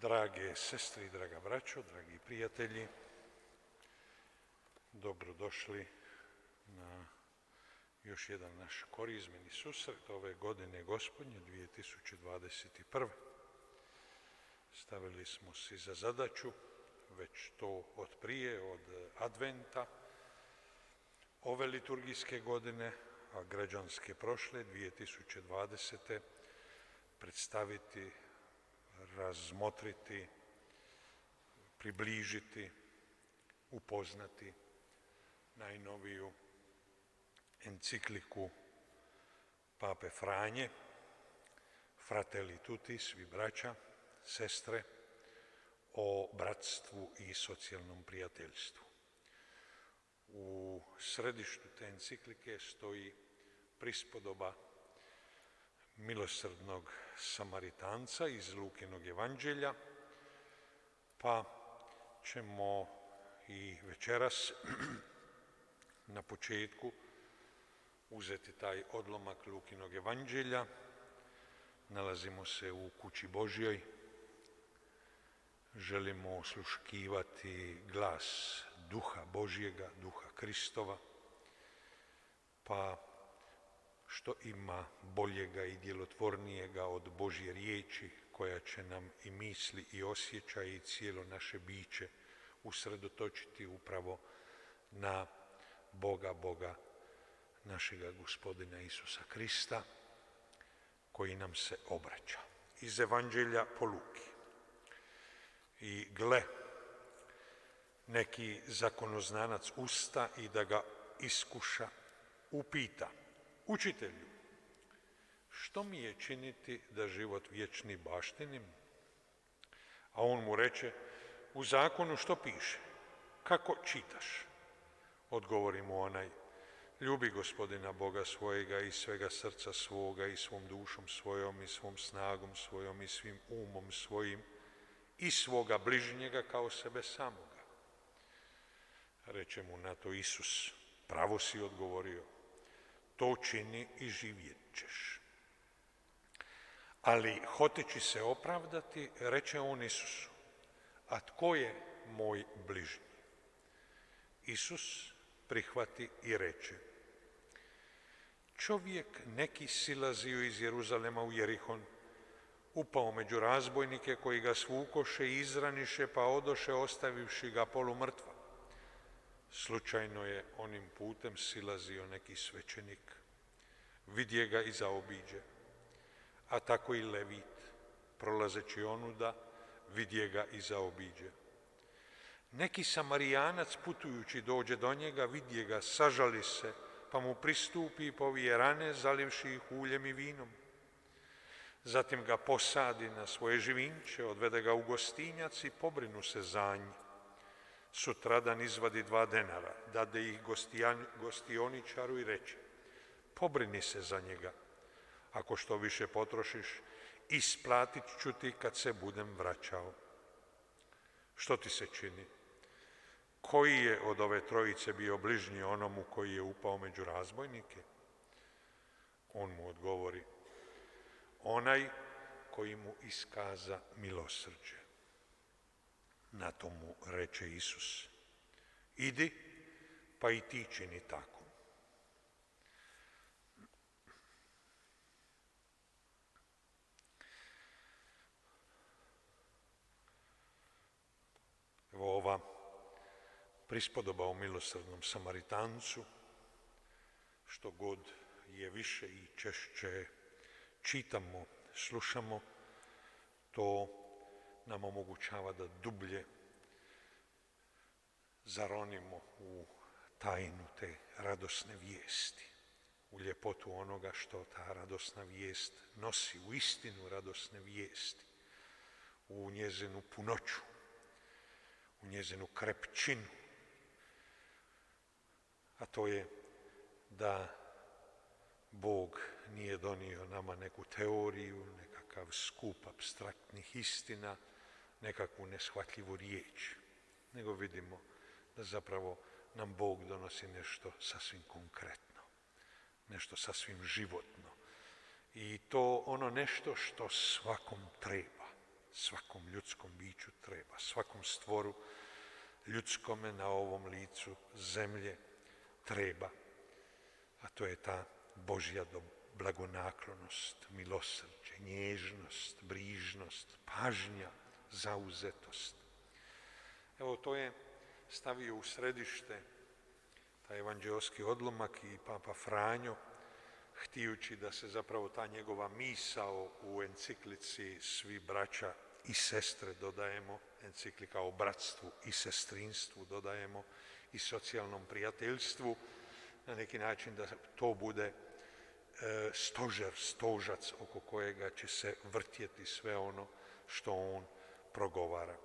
Drage sestre i draga braćo, dragi prijatelji, dobrodošli na još jedan naš korizmeni susret ove godine Gospodnje 2021. Stavili smo si za zadaću, već to od prije, od Adventa, ove liturgijske godine, a građanske prošle, 2020. predstaviti, razmotriti, približiti, upoznati najnoviju encikliku Pape Franje, Fratelli Tutti, svi braća, sestre, o bratstvu i socijalnom prijateljstvu. U središtu te enciklike stoji prispodoba milosrdnog Samaritanca iz Lukinog evanđelja, pa ćemo i večeras na početku uzeti taj odlomak Lukinog evanđelja. Nalazimo se u kući Božjoj, želimo osluškivati glas Duha Božjega, Duha Kristova, pa što ima boljega i djelotvornijega od Božje riječi koja će nam i misli i osjećaj i cijelo naše biće usredotočiti upravo na Boga našega Gospodina Isusa Krista, koji nam se obraća. Iz Evanđelja po Luki. I gle, neki zakonoznanac usta i da ga iskuša, upita: Učitelju, što mi je činiti da život vječni baštinim? A on mu reče: u zakonu što piše? Kako čitaš? Odgovori mu onaj: ljubi Gospodina Boga svojega iz svega srca svoga i svom dušom svojom i svom snagom svojom i svim umom svojim i svoga bližnjega kao sebe samoga. Reče mu na to Isus: pravo si odgovorio, to čini i živjet ćeš. Ali hoteći se opravdati, reče on Isusu: a tko je moj bližnji? Isus prihvati i reče: čovjek neki silazio iz Jeruzalema u Jerihon, upao među razbojnike koji ga svukoše i izraniše, pa odoše ostavivši ga polumrtva. Slučajno je onim putem silazio neki svećenik, vidje ga i zaobiđe, a tako i Levit, prolazeći onuda, vidje ga i zaobiđe. Neki Samarijanac putujući dođe do njega, vidje ga, sažali se, pa mu pristupi i povije rane, zalivši ih uljem i vinom. Zatim ga posadi na svoje živinče, odvede ga u gostinjac i pobrinu se za nj. Sutradan izvadi 2 denara, dade ih gostioničaru i reče: pobrini se za njega, ako što više potrošiš, isplatit ću ti kad se budem vraćao. Što ti se čini? Koji je od ove trojice bio bližnji onomu koji je upao među razbojnike? On mu odgovori: onaj koji mu iskaza milosrđe. Na to mu reče Isus: idi, pa i ti čini tako. Evo ova prispodoba o milosrdnom Samaritancu, što god je više i češće čitamo, slušamo, to nam omogućava da dublje zaronimo u tajnu te radosne vijesti, u ljepotu onoga što ta radosna vijest nosi, u istinu radosne vijesti, u njezinu punoću, u njezinu krepčinu, a to je da Bog nije donio nama neku teoriju, nekakav skup apstraktnih istina, nekakvu neshvatljivu riječ, nego vidimo da zapravo nam Bog donosi nešto sasvim konkretno, nešto sasvim životno. I to ono nešto što svakom treba. svakom ljudskom biću treba, svakom stvoru ljudskome na ovom licu zemlje treba. A to je ta Božja blagonaklonost, milosrđe, nježnost, brižnost, pažnja, zauzetost. Evo, to je stavio u središte taj evanđeoski odlomak i Papa Franjo, htijući da se zapravo ta njegova misao u enciklici Svi braća i sestre, dodajemo, enciklika o bratstvu i sestrinstvu, dodajemo, i socijalnom prijateljstvu, na neki način da to bude stožac oko kojega će se vrtjeti sve ono što on progovara.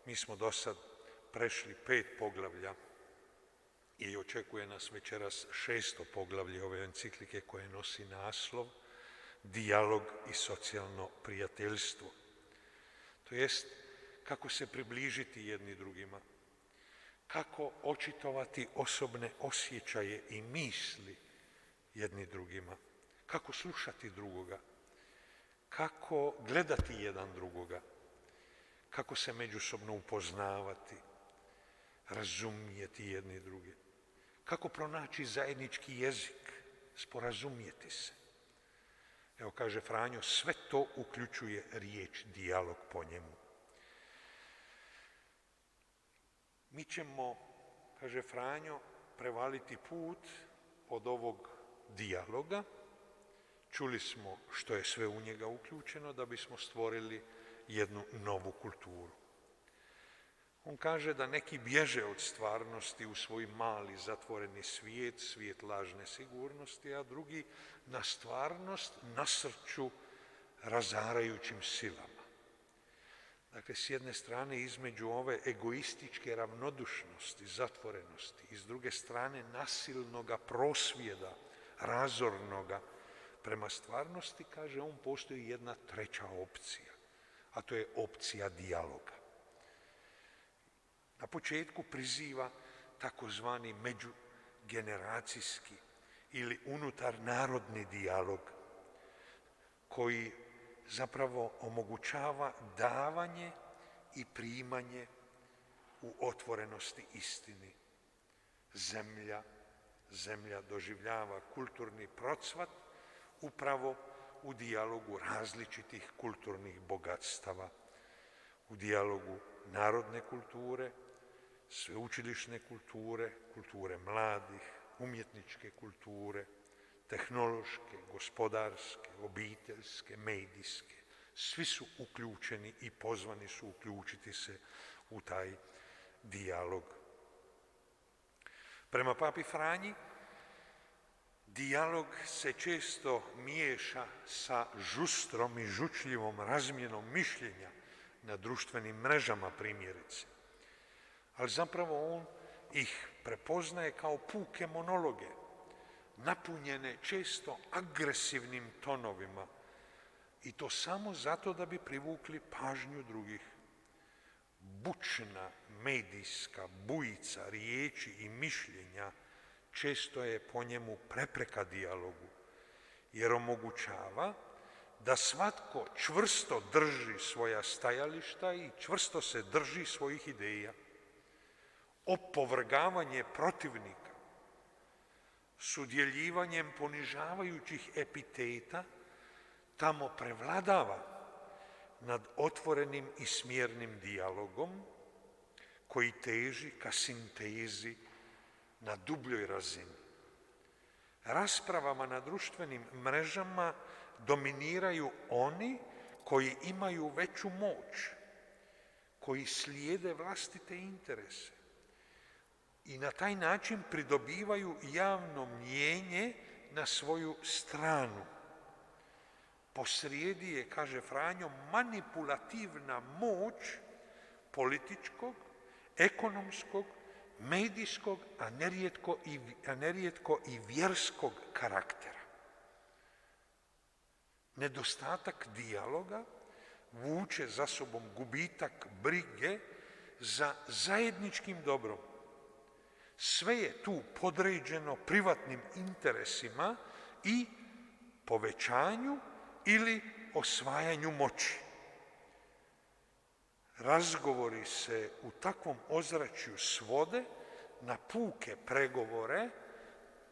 Mi smo do sad prešli 5 poglavlja i očekuje nas večeras 6. poglavlje ove enciklike koje nosi naslov Dijalog i socijalno prijateljstvo. To jest, kako se približiti jedni drugima, kako očitovati osobne osjećaje i misli jedni drugima, kako slušati drugoga, kako gledati jedan drugoga, kako se međusobno upoznavati, razumijeti jedni druge, kako pronaći zajednički jezik, sporazumjeti se. Evo, kaže Franjo, sve to uključuje riječ dijalog po njemu. Mi ćemo, kaže Franjo, prevaliti put od ovog dijaloga. Čuli smo što je sve u njega uključeno da bismo stvorili jednu novu kulturu. On kaže da neki bježe od stvarnosti u svoj mali zatvoreni svijet, svijet lažne sigurnosti, a drugi na stvarnost nasrću razarajućim silama. Dakle, s jedne strane između ove egoističke ravnodušnosti, zatvorenosti, i s druge strane nasilnoga prosvjeda, razornoga prema stvarnosti, kaže on, postoji jedna treća opcija, a to je opcija dijaloga. Na početku priziva takozvani međugeneracijski ili unutarnarodni dijalog koji zapravo omogućava davanje i primanje u otvorenosti istini. Zemlja doživljava kulturni procvat upravo u dijalogu različitih kulturnih bogatstava, u dijalogu narodne kulture, sveučilišne kulture, kulture mladih, umjetničke kulture, tehnološke, gospodarske, obiteljske, medijske. Svi su uključeni i pozvani su uključiti se u taj dijalog. Prema Papi Franji, dijalog se često miješa sa žustrom i žučljivom razmjenom mišljenja na društvenim mrežama, primjerice. Ali zapravo on ih prepoznaje kao puke monologe, napunjene često agresivnim tonovima, i to samo zato da bi privukli pažnju drugih. Bučna medijska bujica riječi i mišljenja često je po njemu prepreka dijalogu, jer omogućava da svatko čvrsto drži svoja stajališta i čvrsto se drži svojih ideja. Opovrgavanje protivnika, sudjeljivanjem ponižavajućih epiteta, tamo prevladava nad otvorenim i smjernim dijalogom koji teži ka sintezi na dubljoj razini. Raspravama na društvenim mrežama dominiraju oni koji imaju veću moć, koji slijede vlastite interese i na taj način pridobivaju javno mnijenje na svoju stranu. Posrijedi je, kaže Franjo, manipulativna moć političkog, ekonomskog, medijskog, a nerijetko i vjerskog karaktera. Nedostatak dijaloga vuče za sobom gubitak brige za zajedničkim dobrom. Sve je tu podređeno privatnim interesima i povećanju ili osvajanju moći. razgovori se u takvom ozračju svode na puke pregovore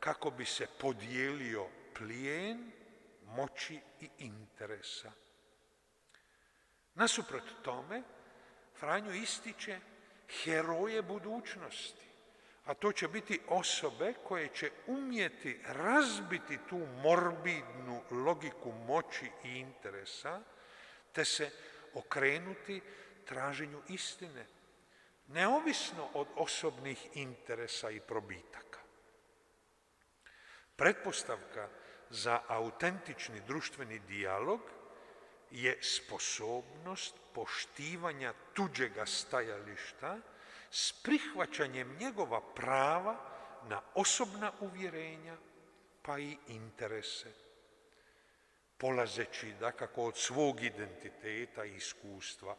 kako bi se podijelio plijen moći i interesa. Nasuprot tome, Franjo ističe heroje budućnosti, a to će biti osobe koje će umjeti razbiti tu morbidnu logiku moći i interesa, te se okrenuti traženju istine, neovisno od osobnih interesa i probitaka. Pretpostavka za autentični društveni dijalog je sposobnost poštivanja tuđega stajališta s prihvaćanjem njegova prava na osobna uvjerenja pa i interese, polazeći dakako od svog identiteta i iskustva.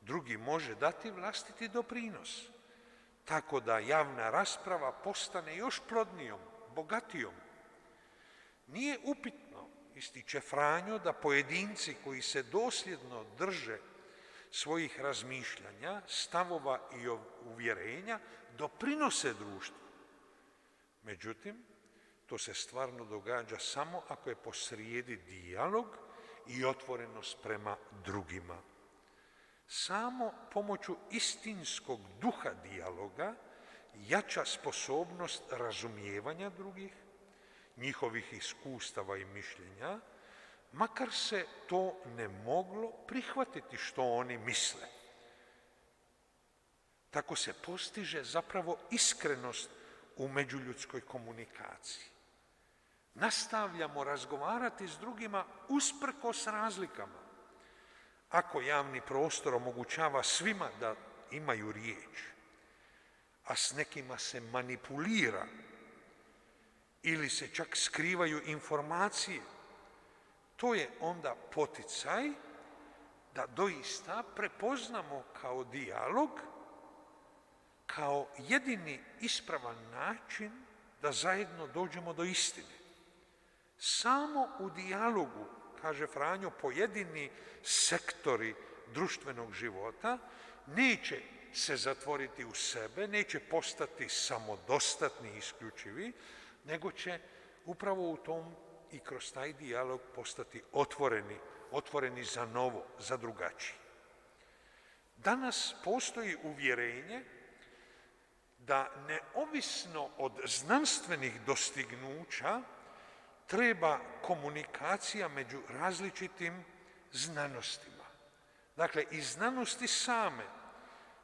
Drugi može dati vlastiti doprinos, tako da javna rasprava postane još plodnijom, bogatijom. Nije upitno, ističe Franjo, da pojedinci koji se dosljedno drže svojih razmišljanja, stavova i uvjerenja doprinose društvu. Međutim, to se stvarno događa samo ako je posrijedi dijalog i otvorenost prema drugima. Samo pomoću istinskog duha dijaloga jača sposobnost razumijevanja drugih, njihovih iskustava i mišljenja, makar se to ne moglo prihvatiti što oni misle. Tako se postiže zapravo iskrenost u međuljudskoj komunikaciji. Nastavljamo razgovarati s drugima usprkos razlikama. Ako javni prostor omogućava svima da imaju riječ, a s nekima se manipulira ili se čak skrivaju informacije, to je onda poticaj da doista prepoznamo kao dijalog, kao jedini ispravan način da zajedno dođemo do istine. Samo u dijalogu, kaže Franjo, pojedini sektori društvenog života neće se zatvoriti u sebe, neće postati samodostatni i isključivi, nego će upravo u tom i kroz taj dijalog postati otvoreni za novo, za drugačije. Danas postoji uvjerenje da neovisno od znanstvenih dostignuća treba komunikacija među različitim znanostima. Dakle, i znanosti same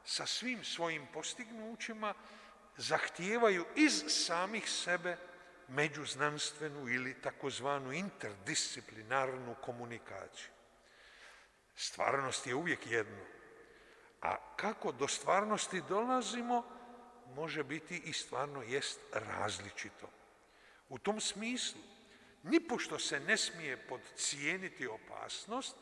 sa svim svojim postignućima zahtijevaju iz samih sebe međuznanstvenu ili takozvanu interdisciplinarnu komunikaciju. Stvarnost je uvijek jedno, a kako do stvarnosti dolazimo može biti i stvarno jest različito. U tom smislu nipošto se ne smije podcijeniti opasnost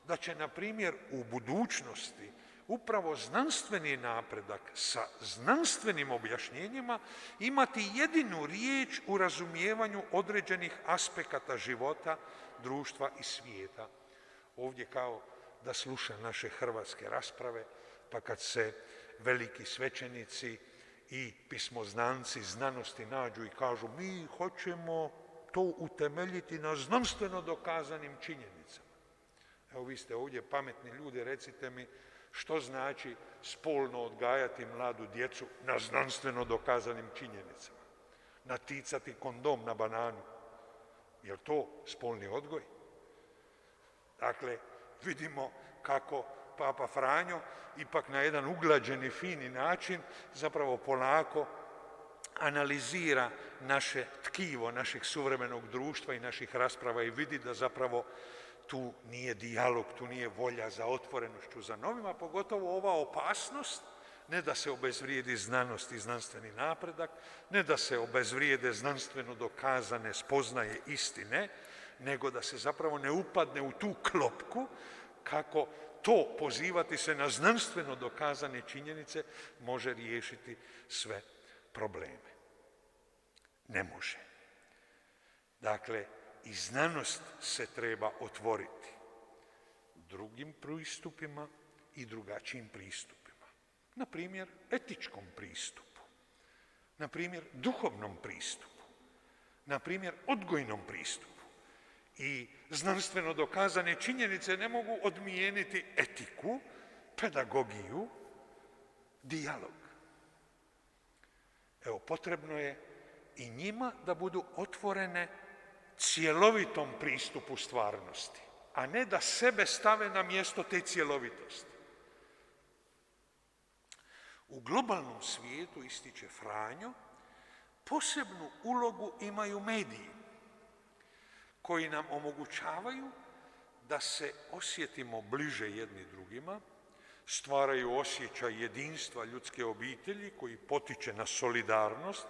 da će, na primjer, u budućnosti upravo znanstveni napredak sa znanstvenim objašnjenjima imati jedinu riječ u razumijevanju određenih aspekata života, društva i svijeta. Ovdje kao da sluša naše hrvatske rasprave, pa kad se veliki svećenici i pismoznanci znanosti nađu i kažu mi hoćemo to utemeljiti na znanstveno dokazanim činjenicama. Evo, vi ste ovdje pametni ljudi, recite mi što znači spolno odgajati mladu djecu na znanstveno dokazanim činjenicama. Naticati kondom na bananu. Je li to spolni odgoj? Dakle, vidimo kako Papa Franjo ipak na jedan uglađeni, fini način zapravo polako analizira naše tkivo, našeg suvremenog društva i naših rasprava i vidi da zapravo tu nije dijalog, tu nije volja za otvorenošću za novima, pogotovo ova opasnost, ne da se obezvrijedi znanost i znanstveni napredak, ne da se obezvrijede znanstveno dokazane spoznaje istine, nego da se zapravo ne upadne u tu klopku kako to pozivati se na znanstveno dokazane činjenice može riješiti sve probleme. Ne može. Dakle, i znanost se treba otvoriti drugim pristupima i drugačijim pristupima. Na primjer, etičkom pristupu. Na primjer, duhovnom pristupu. Na primjer, odgojnom pristupu. I znanstveno dokazane činjenice ne mogu odmijeniti etiku, pedagogiju, dijalog. Evo, potrebno je i njima da budu otvorene cjelovitom pristupu stvarnosti, a ne da sebe stave na mjesto te cjelovitosti. U globalnom svijetu, ističe Franjo, posebnu ulogu imaju mediji, koji nam omogućavaju da se osjetimo bliže jedni drugima, stvaraju osjećaj jedinstva ljudske obitelji koji potiče na solidarnost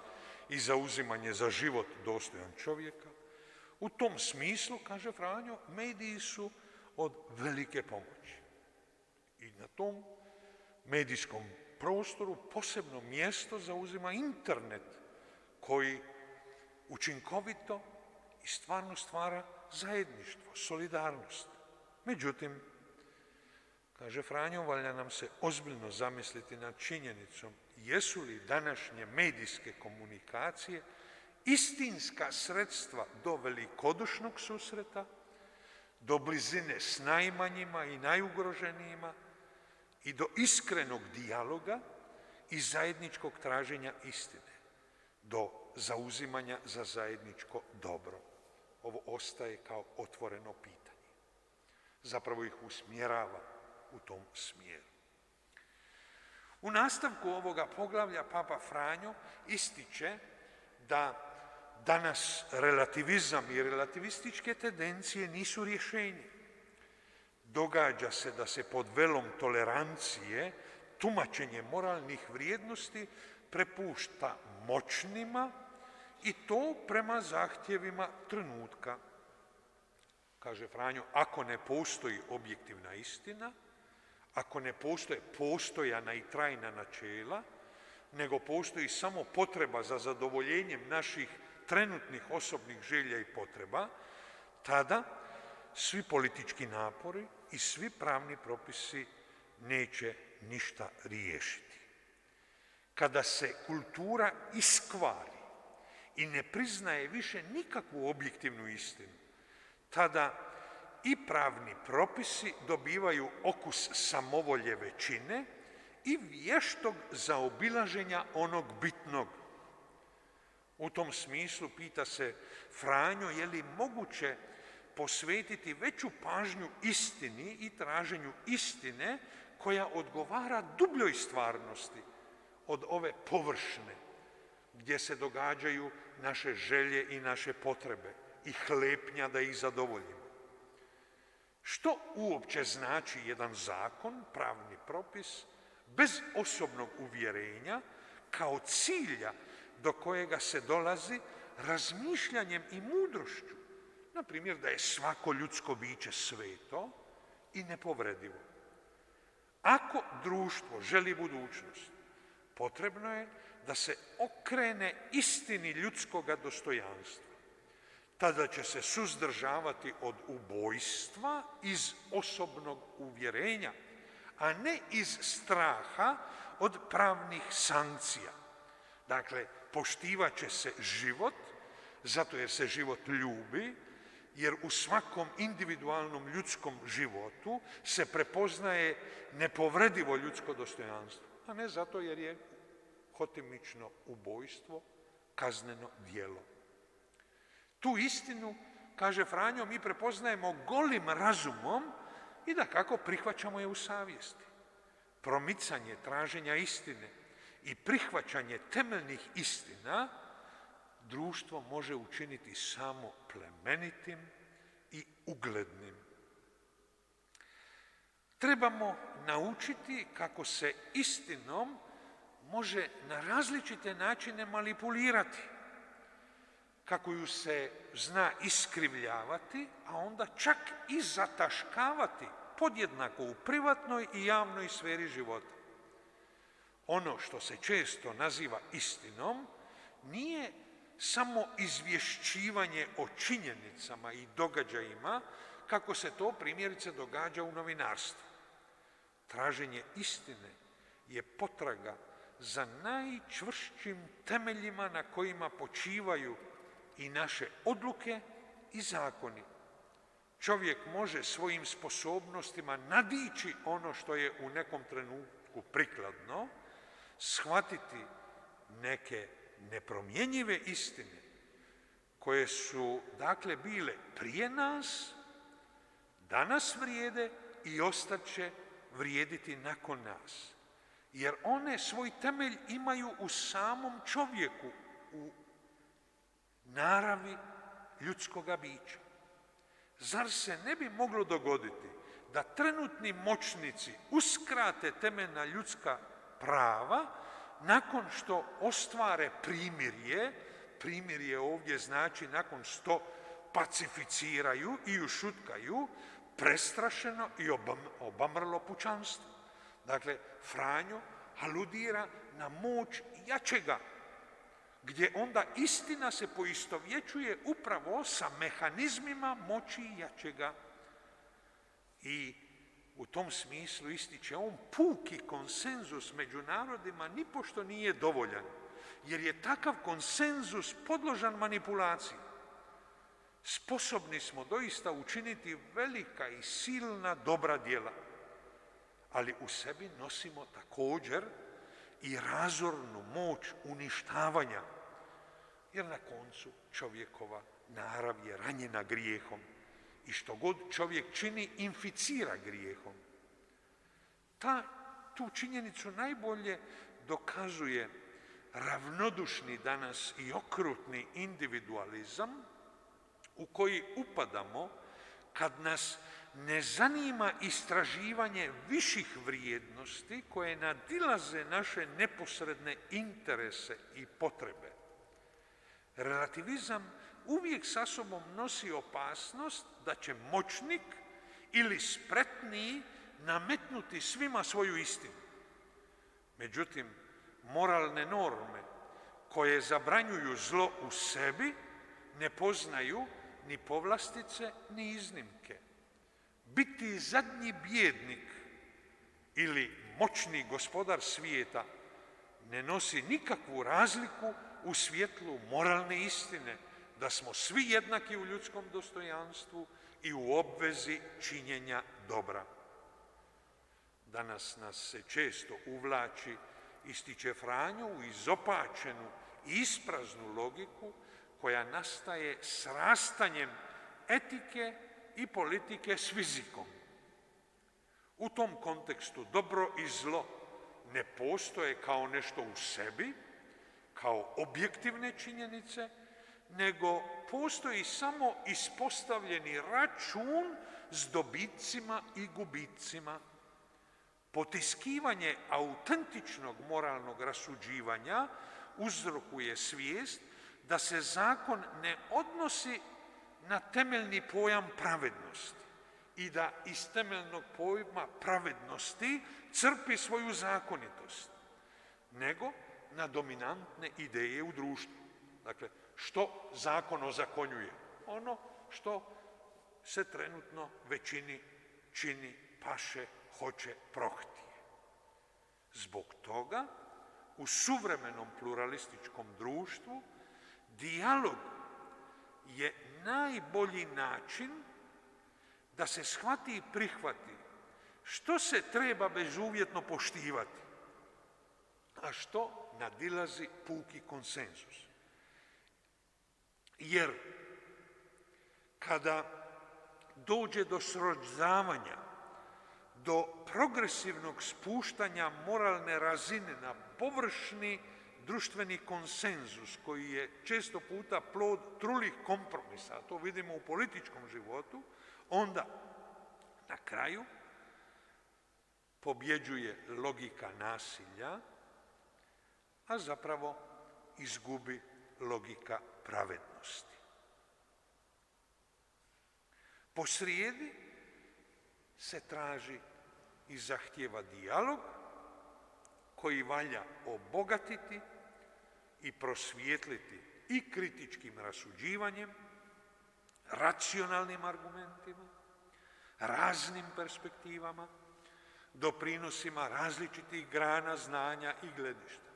i zauzimanje za život dostojan čovjeka. U tom smislu, kaže Franjo, mediji su od velike pomoći. I na tom medijskom prostoru posebno mjesto zauzima internet koji učinkovito i stvarno stvara zajedništvo, solidarnost. Međutim, kaže Franjo, valja nam se ozbiljno zamisliti nad činjenicom jesu li današnje medijske komunikacije istinska sredstva do velikodušnog susreta, do blizine s najmanjima i najugroženijima i do iskrenog dijaloga i zajedničkog traženja istine, do zauzimanja za zajedničko dobro. Ovo ostaje kao otvoreno pitanje. Zapravo ih usmjerava u tom smjeru. U nastavku ovoga poglavlja Papa Franjo ističe da danas relativizam i relativističke tendencije nisu rješenje. Događa se da se pod velom tolerancije tumačenje moralnih vrijednosti prepušta moćnima i to prema zahtjevima trenutka. Kaže Franjo, ako ne postoji objektivna istina, ako ne postoje postojana i trajna načela, nego postoji samo potreba za zadovoljenjem naših trenutnih osobnih želja i potreba, tada svi politički napori i svi pravni propisi neće ništa riješiti. Kada se kultura iskvari i ne priznaje više nikakvu objektivnu istinu, tada i pravni propisi dobivaju okus samovolje većine i vještog zaobilaženja onog bitnog. U tom smislu pita se Franjo je li moguće posvetiti veću pažnju istini i traženju istine koja odgovara dubljoj stvarnosti od ove površne, gdje se događaju naše želje i naše potrebe i hlepnja da ih zadovoljimo. Što uopće znači jedan zakon, pravni propis, bez osobnog uvjerenja kao cilja do kojega se dolazi razmišljanjem i mudrošću? Na primjer, da je svako ljudsko biće sveto i nepovredivo. Ako društvo želi budućnost, potrebno je da se okrene istini ljudskoga dostojanstva. Tada će se suzdržavati od ubojstva iz osobnog uvjerenja, a ne iz straha od pravnih sankcija. Dakle, poštivat će se život, zato jer se život ljubi, jer u svakom individualnom ljudskom životu se prepoznaje nepovredivo ljudsko dostojanstvo, a ne zato jer je hotimično ubojstvo kazneno djelo. Tu istinu, kaže Franjo, mi prepoznajemo golim razumom i dakako prihvaćamo je u savjesti. Promicanje traženja istine i prihvaćanje temeljnih istina društvo može učiniti samo plemenitim i uglednim. Trebamo naučiti kako se istinom može na različite načine manipulirati, kako ju se zna iskrivljavati, a onda čak i zataškavati podjednako u privatnoj i javnoj sferi života. Ono što se često naziva istinom nije samo izvješćivanje o činjenicama i događajima, kako se to primjerice događa u novinarstvu. traženje istine je potraga za najčvršćim temeljima na kojima počivaju i naše odluke i zakoni. Čovjek može svojim sposobnostima nadići ono što je u nekom trenutku prikladno, shvatiti neke nepromjenjive istine koje su, dakle, bile prije nas, danas vrijede i ostaće vrijediti nakon nas. Jer one svoj temelj imaju u samom čovjeku, u naravi ljudskoga bića. Zar se ne bi moglo dogoditi da trenutni moćnici uskrate temeljna ljudska prava nakon što ostvare primirje ovdje znači nakon što pacificiraju i ušutkaju prestrašeno i obamrlo pučanstvo? Dakle, Franjo aludira na moć jačega, gdje onda istina se poistovjećuje upravo sa mehanizmima moći jačega. I u tom smislu ističe on puki konsenzus među narodima nipošto nije dovoljan, jer je takav konsenzus podložan manipulaciji. Sposobni smo doista učiniti velika i silna dobra djela, ali u sebi nosimo također i razornu moć uništavanja, jer na koncu čovjekova narav je ranjena grijehom i što god čovjek čini inficira grijehom. Tu činjenicu najbolje dokazuje ravnodušni danas i okrutni individualizam u koji upadamo kad nas ne zanima istraživanje viših vrijednosti koje nadilaze naše neposredne interese i potrebe. Relativizam uvijek sa sobom nosi opasnost da će moćnik ili spretniji nametnuti svima svoju istinu. Međutim, moralne norme koje zabranjuju zlo u sebi ne poznaju ni povlastice ni iznimke. Biti zadnji bijednik ili moćni gospodar svijeta ne nosi nikakvu razliku u svjetlu moralne istine da smo svi jednaki u ljudskom dostojanstvu i u obvezi činjenja dobra. Danas nas se često uvlači, ističe Franjo, u izopačenu i ispraznu logiku koja nastaje srastanjem etike i politike s fizikom. U tom kontekstu dobro i zlo ne postoje kao nešto u sebi, kao objektivne činjenice, nego postoji samo ispostavljeni račun s dobitcima i gubicima. Potiskivanje autentičnog moralnog rasuđivanja uzrokuje svijest da se zakon ne odnosi na temeljni pojam pravednosti i da iz temeljnog pojma pravednosti crpi svoju zakonitost, nego na dominantne ideje u društvu. Dakle, što zakon ozakonjuje? Ono što se trenutno većini čini, paše, hoće, prohtije. Zbog toga, u suvremenom pluralističkom društvu, dijalog je najbolji način da se shvati i prihvati što se treba bezuvjetno poštivati, a što nadilazi puki konsenzus. Jer kada dođe do srozavanja, do progresivnog spuštanja moralne razine na površni društveni konsenzus koji je često puta plod trulih kompromisa, a to vidimo u političkom životu, onda na kraju pobjeđuje logika nasilja, a zapravo izgubi logika pravednosti. Posrijedi se traži i zahtijeva dijalog koji valja obogatiti i prosvijetliti i kritičkim rasuđivanjem, racionalnim argumentima, raznim perspektivama, doprinosima različitih grana znanja i gledišta.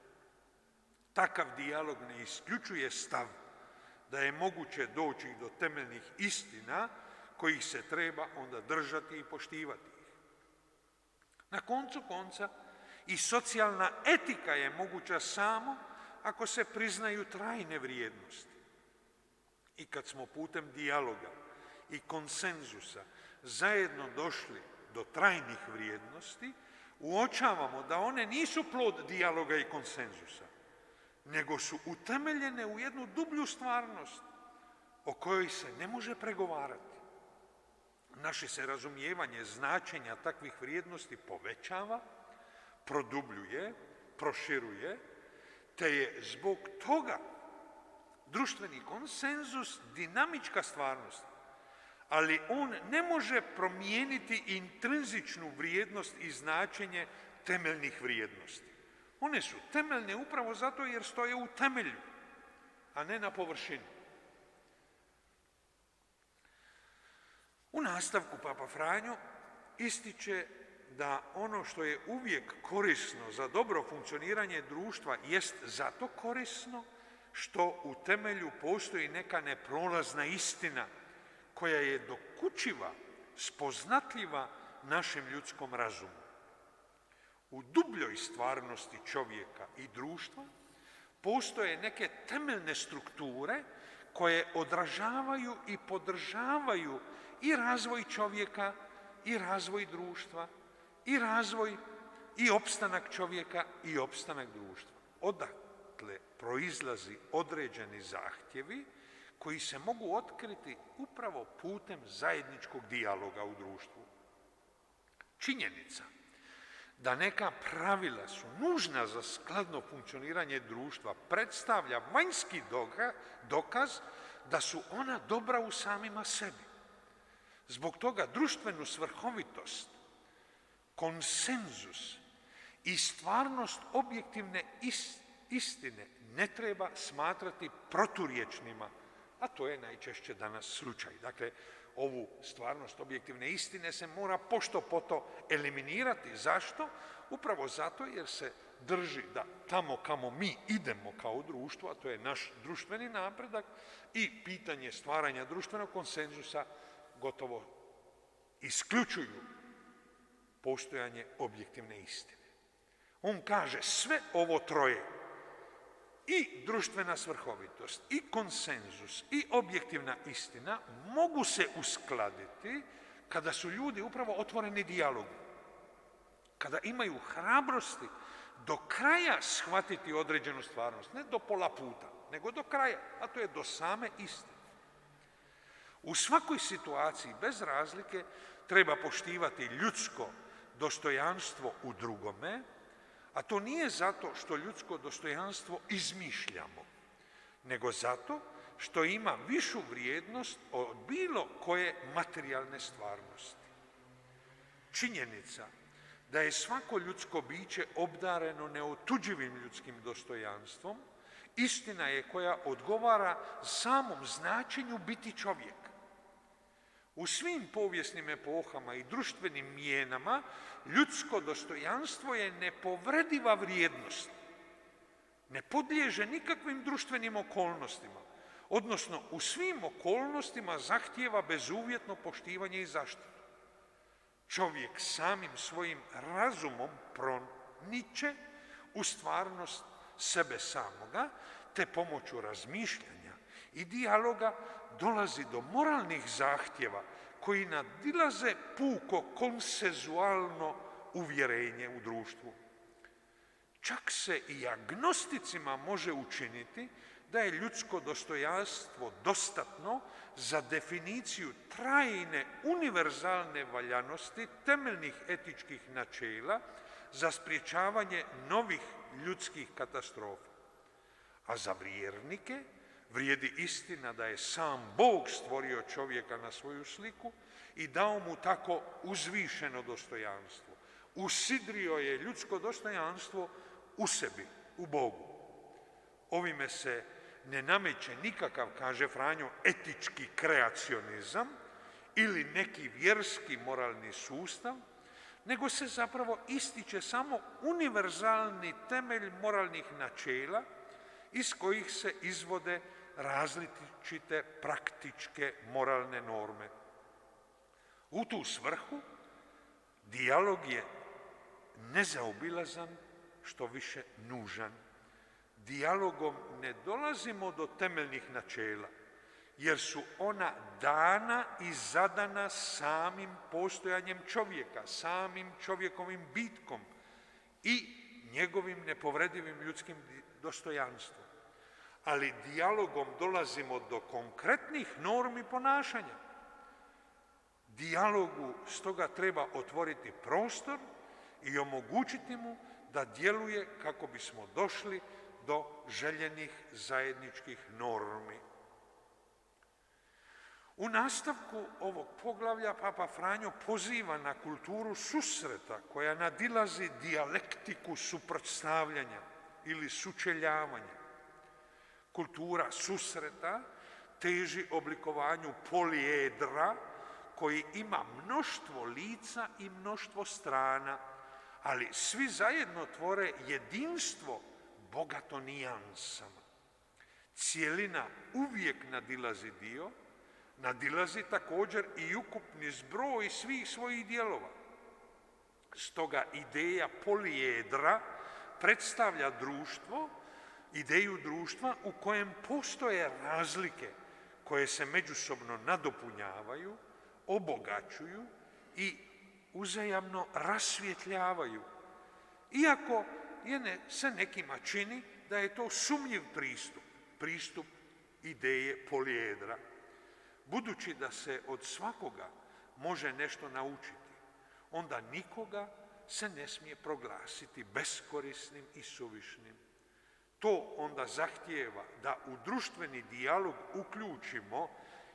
Takav dijalog ne isključuje stav da je moguće doći do temeljnih istina kojih se treba onda držati i poštivati ih. Na koncu konca, i socijalna etika je moguća samo ako se priznaju trajne vrijednosti. I kad smo putem dijaloga i konsenzusa zajedno došli do trajnih vrijednosti, uočavamo da one nisu plod dijaloga i konsenzusa, nego su utemeljene u jednu dublju stvarnost o kojoj se ne može pregovarati. Naše se razumijevanje značenja takvih vrijednosti povećava, produbljuje, proširuje, te je zbog toga društveni konsenzus dinamička stvarnost, ali on ne može promijeniti intrinzičnu vrijednost i značenje temeljnih vrijednosti. One su temeljne upravo zato jer stoje u temelju, a ne na površini. U nastavku Papa Franjo ističe da ono što je uvijek korisno za dobro funkcioniranje društva jest zato korisno što u temelju postoji neka neprolazna istina koja je dokučiva, spoznatljiva našem ljudskom razumu. U dubljoj stvarnosti čovjeka i društva postoje neke temeljne strukture koje odražavaju i podržavaju i razvoj čovjeka, i razvoj društva, i razvoj i opstanak čovjeka i opstanak društva. Odatle proizlazi određeni zahtjevi koji se mogu otkriti upravo putem zajedničkog dijaloga u društvu. Činjenica da neka pravila su nužna za skladno funkcioniranje društva predstavlja vanjski dokaz da su ona dobra u samima sebi. Zbog toga društvenu svrhovitost, konsenzus i stvarnost objektivne istine ne treba smatrati proturječnima, a to je najčešće danas slučaj. Dakle, ovu stvarnost objektivne istine se mora pošto poto eliminirati. Zašto? Upravo zato jer se drži da tamo kamo mi idemo kao društvo, a to je naš društveni napredak i pitanje stvaranja društvenog konsenzusa gotovo isključuju postojanje objektivne istine. On kaže sve ovo troje, i društvena svrhovitost, i konsenzus, i objektivna istina mogu se uskladiti kada su ljudi upravo otvoreni dijalogu, kada imaju hrabrosti do kraja shvatiti određenu stvarnost, ne do pola puta, nego do kraja, a to je do same istine. U svakoj situaciji, bez razlike, treba poštivati ljudsko dostojanstvo u drugome, a to nije zato što ljudsko dostojanstvo izmišljamo, nego zato što ima višu vrijednost od bilo koje materijalne stvarnosti. Činjenica da je svako ljudsko biće obdareno neotuđivim ljudskim dostojanstvom, istina je koja odgovara samom značenju biti čovjek. U svim povijesnim epohama i društvenim mijenama ljudsko dostojanstvo je nepovrediva vrijednost. Ne podliježe nikakvim društvenim okolnostima, odnosno u svim okolnostima zahtijeva bezuvjetno poštivanje i zaštitu. Čovjek samim svojim razumom proniče u stvarnost sebe samoga, te pomoću razmišljanja i dijaloga dolazi do moralnih zahtjeva koji nadilaze puko konsenzualno uvjerenje u društvu. Čak se i agnosticima može učiniti da je ljudsko dostojanstvo dostatno za definiciju trajne univerzalne valjanosti temeljnih etičkih načela za sprječavanje novih ljudskih katastrofa. A za vjernike vrijedi istina da je sam Bog stvorio čovjeka na svoju sliku i dao mu tako uzvišeno dostojanstvo. Usidrio je ljudsko dostojanstvo u sebi, u Bogu. Ovime se ne nameće nikakav, kaže Franjo, etički kreacionizam ili neki vjerski moralni sustav, nego se zapravo ističe samo univerzalni temelj moralnih načela iz kojih se izvode različite praktičke moralne norme. U tu svrhu dijalog je nezaobilazan, što više nužan. Dijalogom ne dolazimo do temeljnih načela, jer su ona dana i zadana samim postojanjem čovjeka, samim čovjekovim bitkom i njegovim nepovredivim ljudskim dostojanstvom. Ali dijalogom dolazimo do konkretnih normi ponašanja. Dijalogu stoga treba otvoriti prostor i omogućiti mu da djeluje kako bismo došli do željenih zajedničkih normi. U nastavku ovog poglavlja Papa Franjo poziva na kulturu susreta koja nadilazi dijalektiku suprotstavljanja ili sučeljavanja. Kultura susreta teži oblikovanju polijedra koji ima mnoštvo lica i mnoštvo strana, ali svi zajedno tvore jedinstvo bogato nijansama. Cijelina uvijek nadilazi dio, nadilazi također i ukupni zbroj svih svojih dijelova. Stoga ideja polijedra predstavlja društvo, ideju društva u kojem postoje razlike koje se međusobno nadopunjavaju, obogaćuju i uzajamno rasvjetljavaju. Iako se nekima čini da je to sumnjiv pristup ideje polijedra. Budući da se od svakoga može nešto naučiti, onda nikoga se ne smije proglasiti beskorisnim i suvišnim. To onda zahtijeva da u društveni dijalog uključimo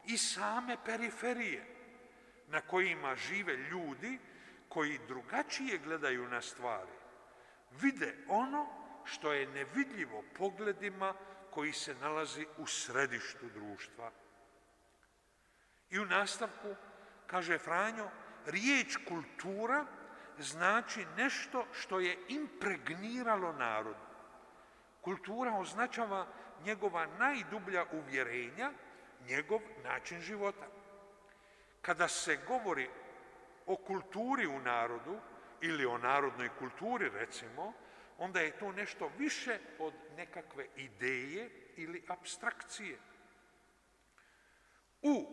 i same periferije na kojima žive ljudi koji drugačije gledaju na stvari. Vide ono što je nevidljivo pogledima koji se nalazi u središtu društva. I u nastavku, kaže Franjo, riječ kultura znači nešto što je impregniralo narod. Kultura označava njegova najdublja uvjerenja, njegov način života. Kada se govori o kulturi u narodu ili o narodnoj kulturi, recimo, onda je to nešto više od nekakve ideje ili apstrakcije. U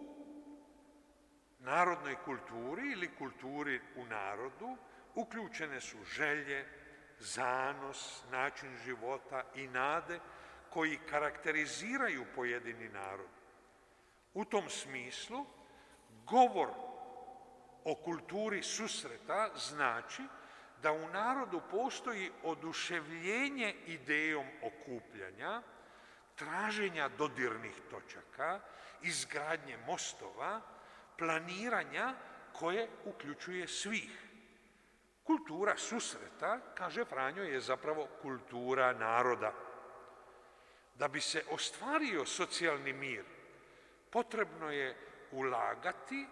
narodnoj kulturi ili kulturi u narodu uključene su želje, zanos, način života i nade koji karakteriziraju pojedini narod. U tom smislu, govor o kulturi susreta znači da u narodu postoji oduševljenje idejom okupljanja, traženja dodirnih točaka, izgradnje mostova, planiranja koje uključuje svih. Kultura susreta, kaže Franjo, je zapravo kultura naroda. Da bi se ostvario socijalni mir, potrebno je ulagati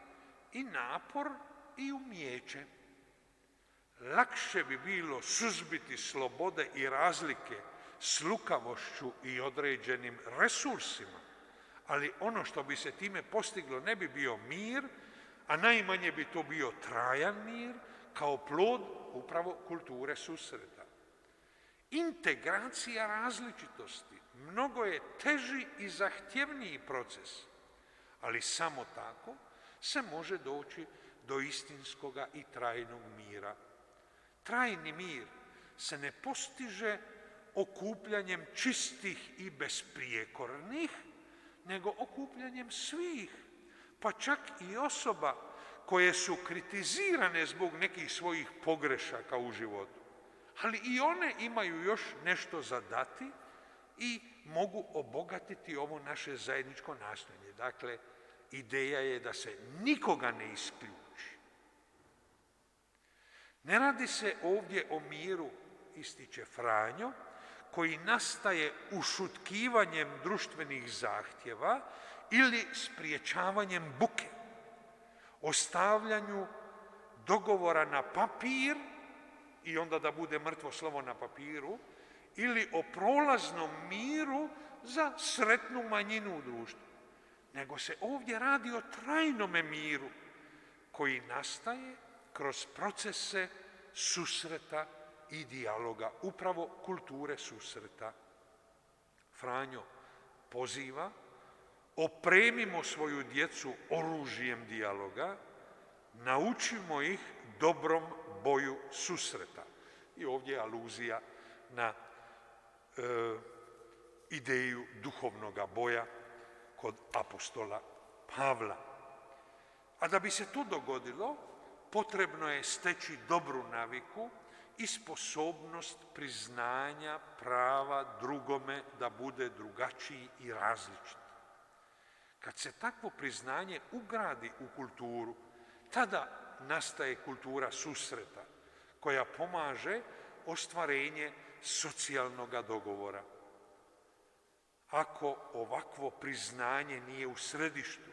i napor i umijeće. Lakše bi bilo suzbiti slobode i razlike s lukavošću i određenim resursima, ali ono što bi se time postiglo ne bi bio mir, a najmanje bi to bio trajan mir, kao plod upravo kulture susreta. Integracija različitosti mnogo je teži i zahtjevniji proces, ali samo tako se može doći do istinskoga i trajnog mira. Trajni mir se ne postiže okupljanjem čistih i besprijekornih, nego okupljanjem svih, pa čak i osoba koje su kritizirane zbog nekih svojih pogrešaka u životu. Ali i one imaju još nešto za dati i mogu obogatiti ovo naše zajedničko nastojanje. Dakle, ideja je da se nikoga ne isključi. Ne radi se ovdje o miru, ističe Franjo, koji nastaje ušutkivanjem društvenih zahtjeva ili spriječavanjem buke, ostavljanju dogovora na papir i onda da bude mrtvo slovo na papiru, ili o prolaznom miru za sretnu manjinu u društvu. Nego se ovdje radi o trajnome miru koji nastaje kroz procese susreta i dijaloga, upravo kulture susreta. Franjo poziva, opremimo svoju djecu oružjem dijaloga, naučimo ih dobrom boju susreta. I ovdje je aluzija na ideju duhovnoga boja kod apostola Pavla. A da bi se to dogodilo, potrebno je steći dobru naviku i sposobnost priznanja prava drugome da bude drugačiji i različit. Kad se takvo priznanje ugradi u kulturu, tada nastaje kultura susreta koja pomaže ostvarenje socijalnog dogovora. Ako ovakvo priznanje nije u središtu,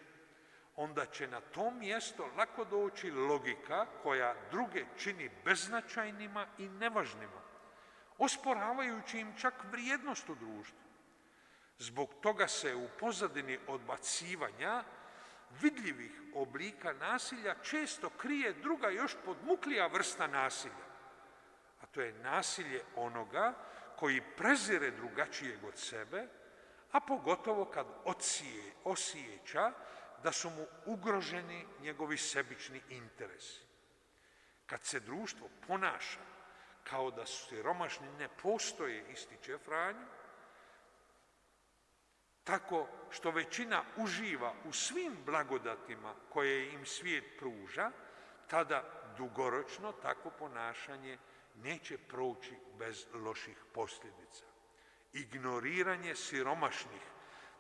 onda će na to mjesto lako doći logika koja druge čini beznačajnima i nevažnima, osporavajući im čak vrijednost u društvu. Zbog toga se u pozadini odbacivanja vidljivih oblika nasilja često krije druga još podmuklija vrsta nasilja, a to je nasilje onoga koji prezire drugačijeg od sebe, a pogotovo kad osjeća da su mu ugroženi njegovi sebični interesi. Kad se društvo ponaša kao da siromašni ne postoje, ističe Franjo, tako što većina uživa u svim blagodatima koje im svijet pruža, tada dugoročno takvo ponašanje neće proći bez loših posljedica. Ignoriranje siromašnih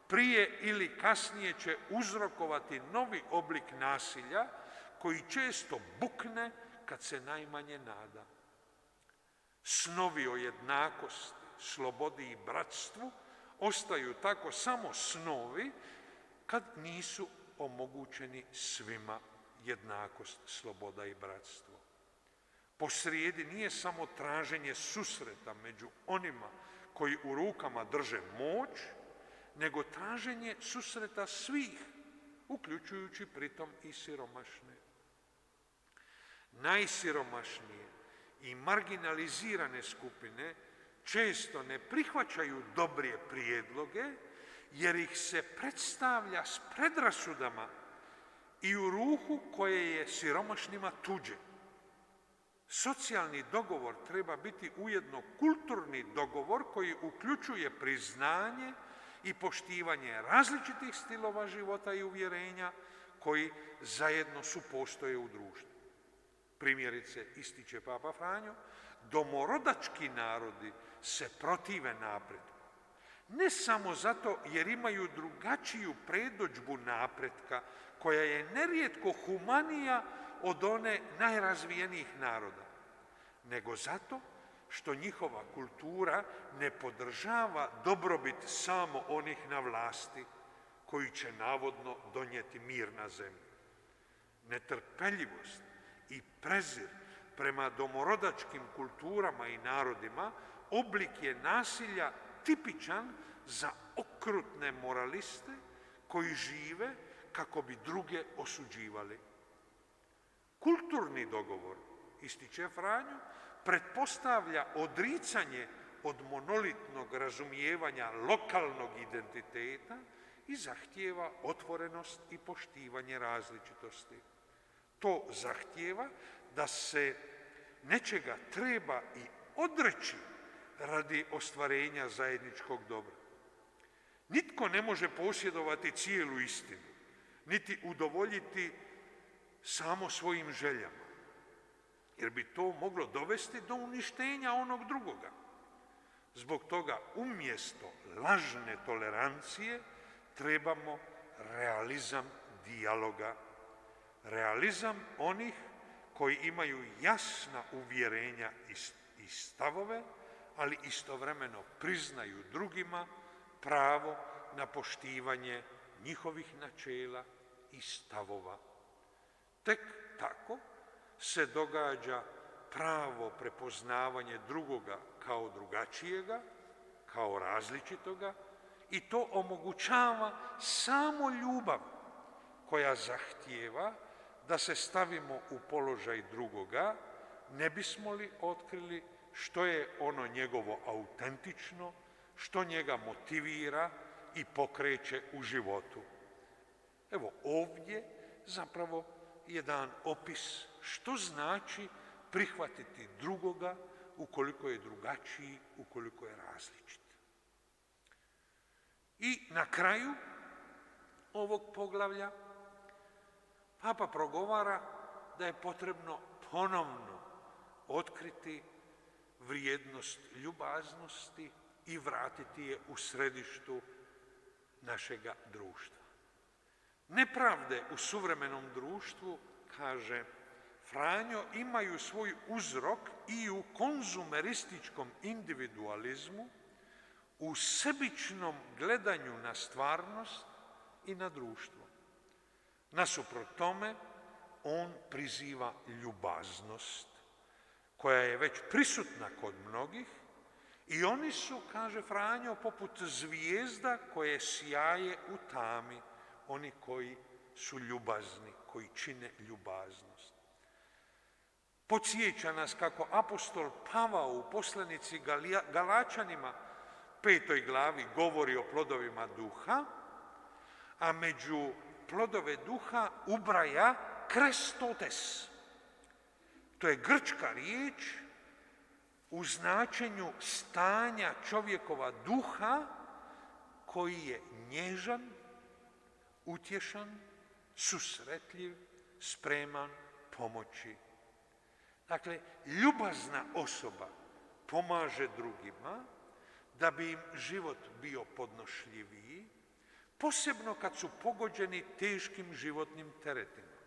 prije ili kasnije će uzrokovati novi oblik nasilja koji često bukne kad se najmanje nada. Snovi o jednakosti, slobodi i bratstvu ostaju tako samo snovi kad nisu omogućeni svima jednakost, sloboda i bratstvo. Posrijedi nije samo traženje susreta među onima koji u rukama drže moć, nego traženje susreta svih, uključujući pritom i siromašne. Najsiromašnije i marginalizirane skupine često ne prihvaćaju dobre prijedloge jer ih se predstavlja s predrasudama i u ruhu koje je siromašnima tuđe. Socijalni dogovor treba biti ujedno kulturni dogovor koji uključuje priznanje i poštivanje različitih stilova života i uvjerenja koji zajedno supostoje u društvu. Primjerice, ističe Papa Franjo, domorodački narodi se protive napretku. Ne samo zato jer imaju drugačiju predodžbu napretka koja je nerijetko humanija od one najrazvijenijih naroda, nego zato što njihova kultura ne podržava dobrobit samo onih na vlasti koji će navodno donijeti mir na zemlju. Netrpeljivost i prezir prema domorodačkim kulturama i narodima oblik je nasilja tipičan za okrutne moraliste koji žive kako bi druge osuđivali. Kulturni dogovor, ističe Franjo, pretpostavlja odricanje od monolitnog razumijevanja lokalnog identiteta i zahtijeva otvorenost i poštivanje različitosti. To zahtijeva da se nečega treba i odreći radi ostvarenja zajedničkog dobra. Nitko ne može posjedovati cijelu istinu, niti udovoljiti samo svojim željama, jer bi to moglo dovesti do uništenja onog drugoga. Zbog toga umjesto lažne tolerancije trebamo realizam dijaloga, realizam onih koji imaju jasna uvjerenja i stavove, ali istovremeno priznaju drugima pravo na poštivanje njihovih načela i stavova. Tek tako se događa pravo prepoznavanje drugoga kao drugačijega, kao različitoga, i to omogućava samo ljubav koja zahtijeva da se stavimo u položaj drugoga, ne bismo li otkrili što je ono njegovo autentično, što njega motivira i pokreće u životu. Evo ovdje zapravo jedan opis što znači prihvatiti drugoga ukoliko je drugačiji, ukoliko je različit. I na kraju ovog poglavlja Papa progovara da je potrebno ponovno otkriti vrijednost ljubaznosti i vratiti je u središtu našega društva. Nepravde u suvremenom društvu, kaže Franjo, imaju svoj uzrok i u konzumerističkom individualizmu, u sebičnom gledanju na stvarnost i na društvo. Nasuprot tome, on priziva ljubaznost, koja je već prisutna kod mnogih, i oni su, kaže Franjo, poput zvijezda koje sjaje u tami, oni koji su ljubazni, koji čine ljubaznost. Podsjeća nas kako apostol Pavao u poslanici Galačanima 5. glavi govori o plodovima duha, a među plodove duha ubraja krestotes. To je grčka riječ u značenju stanja čovjekova duha koji je nježan, utješan, susretljiv, spreman pomoći. Dakle, ljubazna osoba pomaže drugima da bi im život bio podnošljiviji, posebno kad su pogođeni teškim životnim teretima.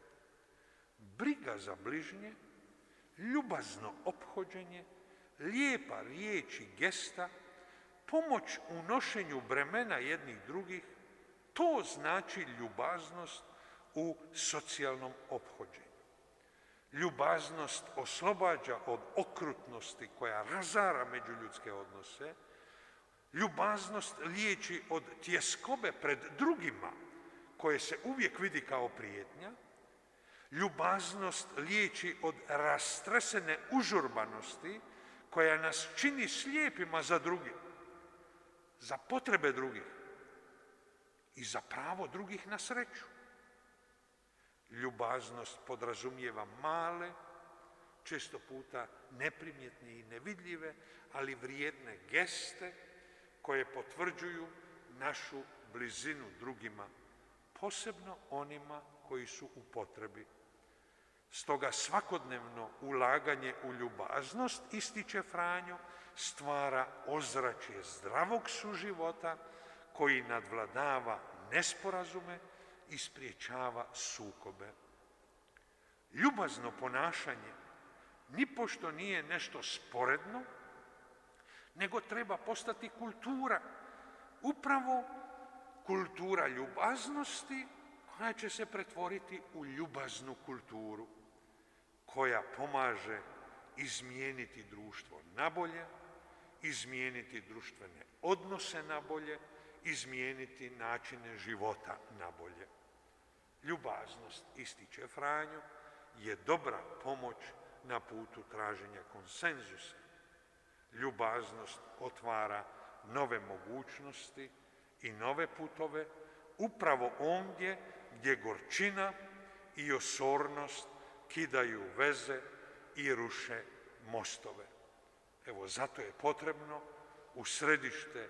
Briga za bližnje, ljubazno ophođenje, lijepa riječ i gesta, pomoć u nošenju bremena jednih drugih, to znači ljubaznost u socijalnom ophođenju. Ljubaznost oslobađa od okrutnosti koja razara međuljudske odnose, ljubaznost liječi od tjeskobe pred drugima, koje se uvijek vidi kao prijetnja, ljubaznost liječi od rastresene užurbanosti koja nas čini slijepima za druge, za potrebe drugih i za pravo drugih na sreću. Ljubaznost podrazumijeva male, često puta neprimjetne i nevidljive, ali vrijedne geste koje potvrđuju našu blizinu drugima, posebno onima koji su u potrebi. Stoga svakodnevno ulaganje u ljubaznost, ističe Franjo, stvara ozračje zdravog suživota koji nadvladava nesporazume i spriječava sukobe. Ljubazno ponašanje nipošto nije nešto sporedno, nego treba postati kultura. Upravo kultura ljubaznosti koja će se pretvoriti u ljubaznu kulturu, koja pomaže izmijeniti društvo nabolje, izmijeniti društvene odnose nabolje, izmijeniti načine života nabolje. Ljubaznost, ističe Franjo, je dobra pomoć na putu traženja konsenzusa. Ljubaznost otvara nove mogućnosti i nove putove upravo ondje gdje gorčina i osornost kidaju veze i ruše mostove. Evo, zato je potrebno u središte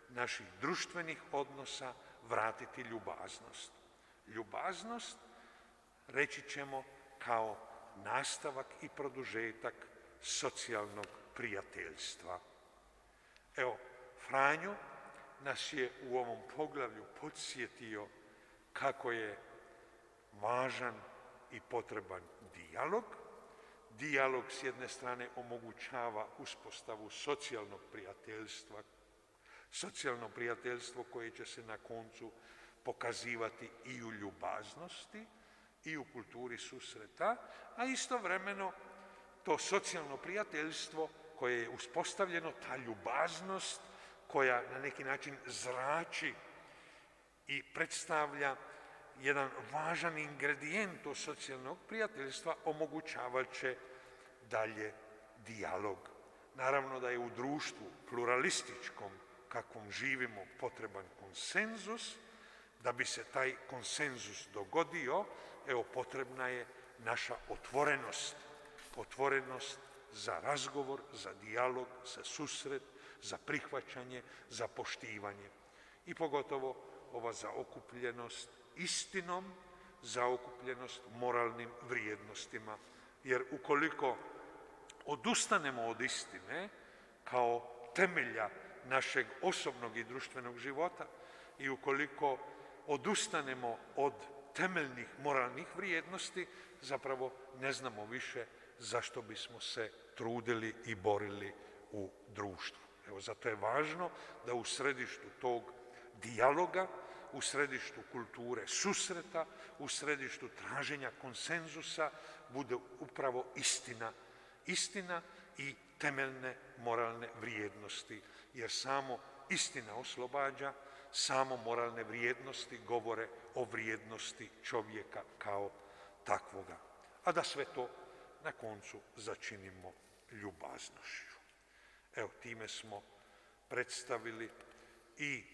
naših društvenih odnosa vratiti ljubaznost. Ljubaznost, reći ćemo, kao nastavak i produžetak socijalnog prijateljstva. Evo, Franjo nas je u ovom poglavlju podsjetio kako je važan i potreban dijalog. Dijalog s jedne strane omogućava uspostavu socijalnog prijateljstva, socijalno prijateljstvo koje će se na koncu pokazivati i u ljubaznosti i u kulturi susreta, a istovremeno to socijalno prijateljstvo koje je uspostavljeno, ta ljubaznost koja na neki način zrači i predstavlja jedan važan ingredijent tog socijalnog prijateljstva, omogućavat će dalje dijalog. Naravno da je u društvu pluralističkom kakvom živimo potreban konsenzus. Da bi se taj konsenzus dogodio, potrebna je naša otvorenost za razgovor, za dijalog, za susret, za prihvaćanje, za poštivanje. I pogotovo ova zaokupljenost istinom, zaokupljenost moralnim vrijednostima. Jer ukoliko odustanemo od istine kao temelja našeg osobnog i društvenog života i ukoliko odustanemo od temeljnih moralnih vrijednosti, zapravo ne znamo više zašto bismo se trudili i borili u društvu. Zato je važno da u središtu tog dijaloga, u središtu kulture susreta, u središtu traženja konsenzusa bude upravo istina i temeljne moralne vrijednosti, jer samo istina oslobađa, samo moralne vrijednosti govore o vrijednosti čovjeka kao takvoga. A da sve to na koncu začinimo ljubaznošću. Time smo predstavili i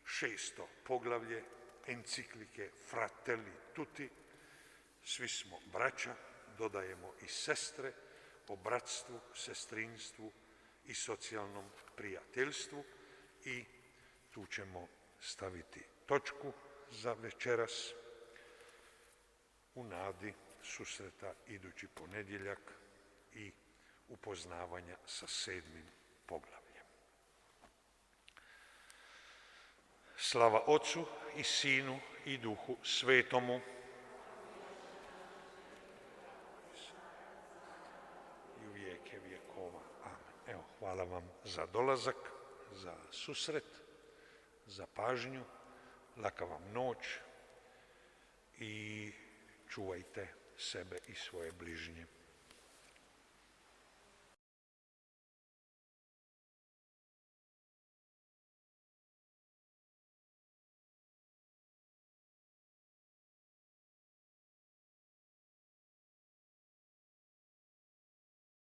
6. poglavlje enciklike Fratelli Tutti, svi smo braća, dodajemo i sestre, o bratstvu, sestrinstvu i socijalnom prijateljstvu i tu ćemo staviti točku za večeras u nadi susreta idući ponedjeljak i upoznavanja sa 7. poglavljem. Slava Otcu i Sinu i Duhu Svetomu. I u vijeke vjekova. Amen. Hvala vam za dolazak, za susret, za pažnju, laka vam noć i čuvajte sebe i svoje bližnje.